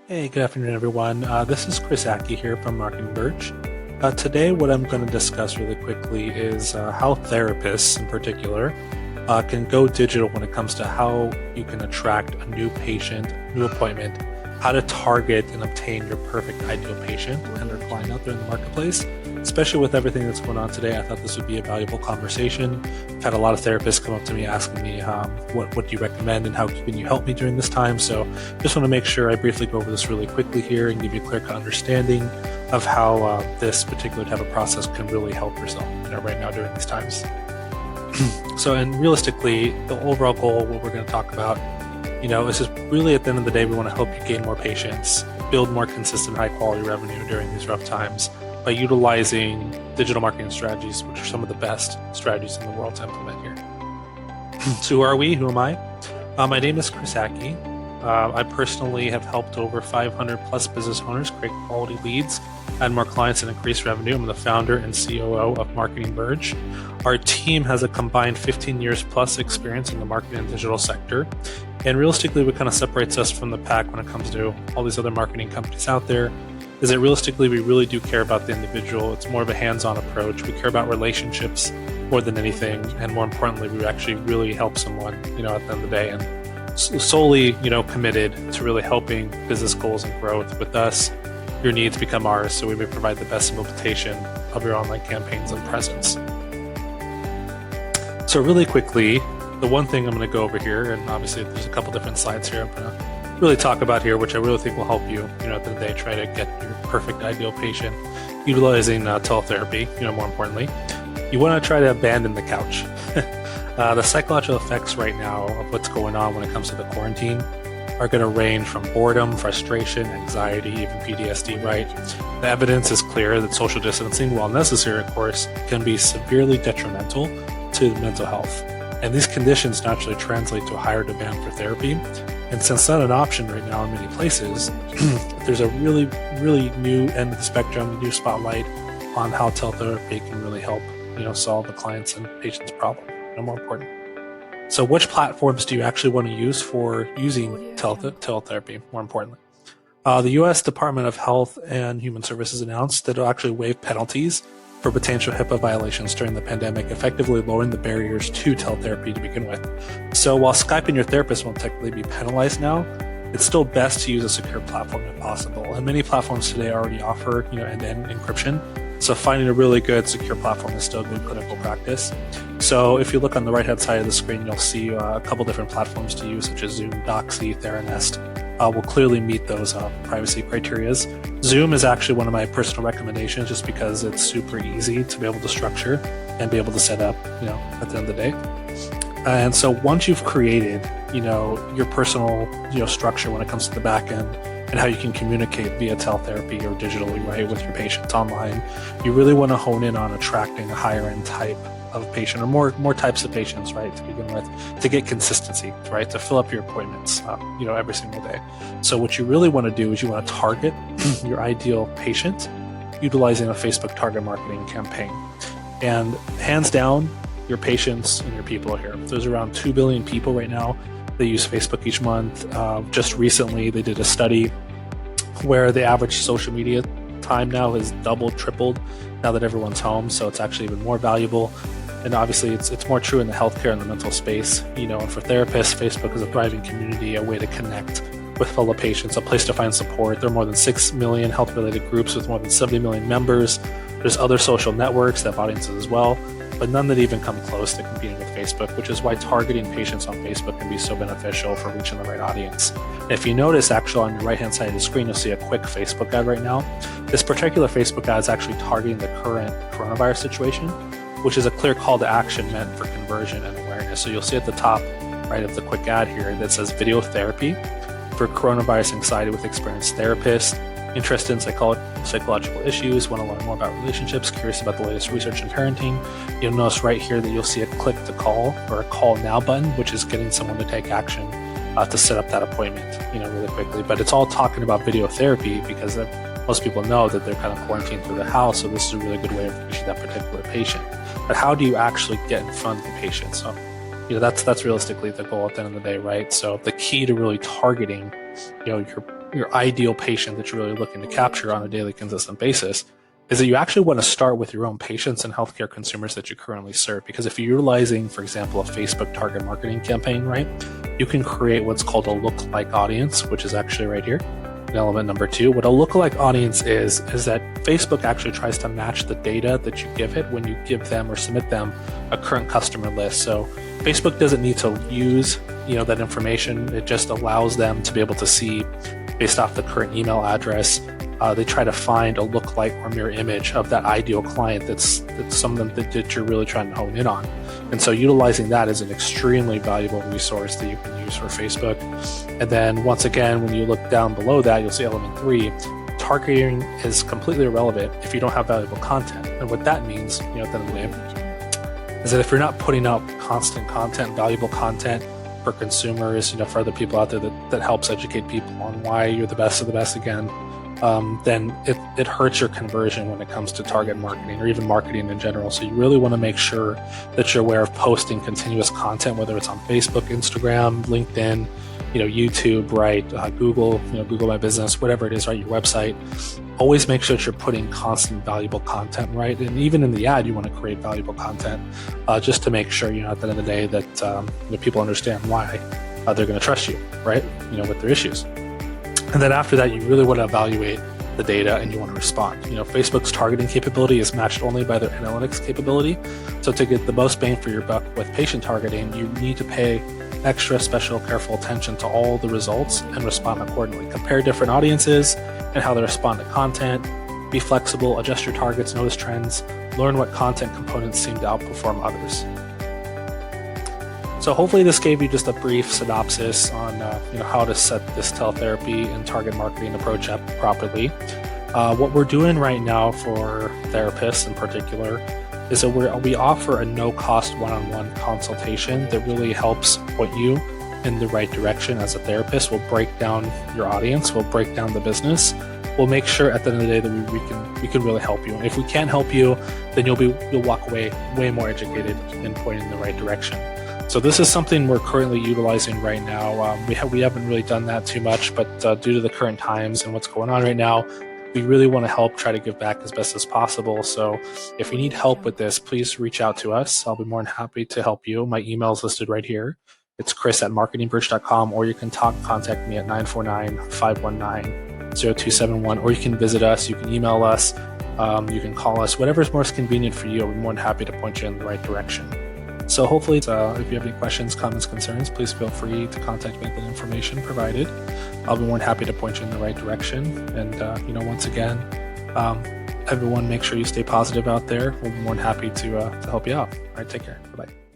Hey, good afternoon, everyone. This is Chris Aki here from Marketing Verge. Today, what I'm going to discuss really quickly is how therapists, in particular, can go digital when it comes to how you can attract a new patient, new appointment, how to target and obtain your perfect ideal patient and their client out there in the marketplace. Especially with everything that's going on today, I thought this would be a valuable conversation. I've had a lot of therapists come up to me asking me, what do you recommend and how can you help me during this time? So just want to make sure I briefly go over this really quickly here and give you a clear-cut understanding of how this particular type of process can really help yourself, right now during these times. And realistically, the overall goal, what we're going to talk about, is just really at the end of the day, we want to help you gain more patients, build more consistent, high-quality revenue during these rough times by utilizing digital marketing strategies, which are some of the best strategies in the world to implement here. So who are we? Who am I? My name is Chris Aki. I personally have helped over 500 plus business owners create quality leads, add more clients, and increase revenue. I'm the founder and COO of Marketing Verge. Our team has a combined 15 years plus experience in the marketing and digital sector. And realistically, what kind of separates us from the pack when it comes to all these other marketing companies out there is that realistically, we really do care about the individual. It's more of a hands-on approach. We care about relationships more than anything. And more importantly, we actually really help someone, at the end of the day. And solely, committed to really helping business goals and growth. With us, your needs become ours, so we may provide the best implementation of your online campaigns and presence. So really quickly, the one thing I'm going to go over here, and obviously there's a couple different slides here I'm going to really talk about here, which I really think will help you, at the end of the day, try to get your perfect ideal patient utilizing teletherapy, more importantly. You want to try to abandon the couch. The psychological effects right now of what's going on when it comes to the quarantine are going to range from boredom, frustration, anxiety, even PTSD, right? The evidence is clear that social distancing, while necessary, of course, can be severely detrimental to mental health. And these conditions naturally translate to a higher demand for therapy. And since not an option right now in many places, there's a really, really new end of the spectrum, new spotlight on how teletherapy can really help, solve the clients' and patients' problem. More important. So which platforms do you actually want to use for using teletherapy, more importantly? The U.S. Department of Health and Human Services announced that it'll actually waive penalties for potential HIPAA violations during the pandemic, effectively lowering the barriers to teletherapy to begin with. So while Skype and your therapist won't technically be penalized now, it's still best to use a secure platform if possible. And many platforms today already offer, end-to-end encryption. So finding a really good secure platform is still good clinical practice. So if you look on the right-hand side of the screen, you'll see a couple different platforms to use, such as Zoom, Doxy, Theranest. Will clearly meet those privacy criteria. Zoom is actually one of my personal recommendations just because it's super easy to be able to structure and be able to set up, at the end of the day. And so once you've created, your personal, structure when it comes to the back end and how you can communicate via teletherapy or digitally, right, with your patients online, you really want to hone in on attracting a higher end type of patient or more types of patients, right, to begin with, to get consistency, right, to fill up your appointments, every single day. So what you really want to do is you want to target your ideal patient utilizing a Facebook target marketing campaign. And hands down, your patients and your people are here. There's around 2 billion people right now that use Facebook each month. Just recently, they did a study where the average social media time now has doubled, tripled now that everyone's home. So it's actually even more valuable. And obviously, it's more true in the healthcare and the mental space. And for therapists, Facebook is a thriving community, a way to connect with fellow patients, a place to find support. There are more than 6 million health-related groups with more than 70 million members. There's other social networks that have audiences as well, but none that even come close to competing with Facebook, which is why targeting patients on Facebook can be so beneficial for reaching the right audience. And if you notice, actually, on your right-hand side of the screen, you'll see a quick Facebook ad right now. This particular Facebook ad is actually targeting the current coronavirus situation, which is a clear call to action meant for conversion and awareness. So you'll see at the top right of the quick ad here that says video therapy for coronavirus anxiety with experienced therapists, interested in psychological issues, want to learn more about relationships, curious about the latest research in parenting. You'll notice right here that you'll see a click to call or a call now button, which is getting someone to take action to set up that appointment, really quickly. But it's all talking about video therapy because most people know that they're kind of quarantined through the house. So this is a really good way of reaching that particular patient. But how do you actually get in front of the patient? So, that's realistically the goal at the end of the day, right? So the key to really targeting, your your ideal patient that you're really looking to capture on a daily consistent basis, is that you actually want to start with your own patients and healthcare consumers that you currently serve. Because if you're utilizing, for example, a Facebook target marketing campaign, right, you can create what's called a lookalike audience, which is actually right here. Element number 2, what a lookalike audience is that Facebook actually tries to match the data that you give it when you give them or submit them a current customer list. So Facebook doesn't need to use that information. It just allows them to be able to see based off the current email address. They try to find a lookalike or mirror image of that ideal client that's someone that you're really trying to hone in on. And so utilizing that is an extremely valuable resource that you can use for Facebook. And then once again, when you look down below that, you'll see element 3, targeting is completely irrelevant if you don't have valuable content. And what that means, at the end of the day, is that if you're not putting out constant content, valuable content for consumers, for other people out there that helps educate people on why you're the best of the best again, then it hurts your conversion when it comes to target marketing or even marketing in general. So you really want to make sure that you're aware of posting continuous content, whether it's on Facebook, Instagram, LinkedIn, YouTube, right? Google, Google My Business, whatever it is, right? Your website. Always make sure that you're putting constant valuable content, right? And even in the ad, you want to create valuable content just to make sure, at the end of the day that people understand why they're going to trust you, right? With their issues. And then after that, you really want to evaluate the data and you want to respond. Facebook's targeting capability is matched only by their analytics capability. So to get the most bang for your buck with patient targeting, you need to pay extra special careful attention to all the results and respond accordingly. Compare different audiences and how they respond to content. Be flexible, adjust your targets, notice trends, learn what content components seem to outperform others. So hopefully this gave you just a brief synopsis on how to set this teletherapy and target marketing approach up properly. What we're doing right now for therapists in particular is that we offer a no-cost one-on-one consultation that really helps point you in the right direction as a therapist. We'll break down your audience, we'll break down the business, we'll make sure at the end of the day that we can really help you. And if we can't help you, then you'll walk away way more educated and pointed in the right direction. So this is something we're currently utilizing right now. We haven't really done that too much, but due to the current times and what's going on right now, we really want to help try to give back as best as possible. So if you need help with this, please reach out to us. I'll be more than happy to help you. My email is listed right here. It's chris@marketingbridge.com, or you can contact me at 949-519-0271, or you can visit us, you can email us, you can call us, whatever's most convenient for you. I'll be more than happy to point you in the right direction. So hopefully, if you have any questions, comments, concerns, please feel free to contact me with the information provided. I'll be more than happy to point you in the right direction. And, once again, everyone, make sure you stay positive out there. We'll be more than happy to help you out. All right, take care. Bye-bye.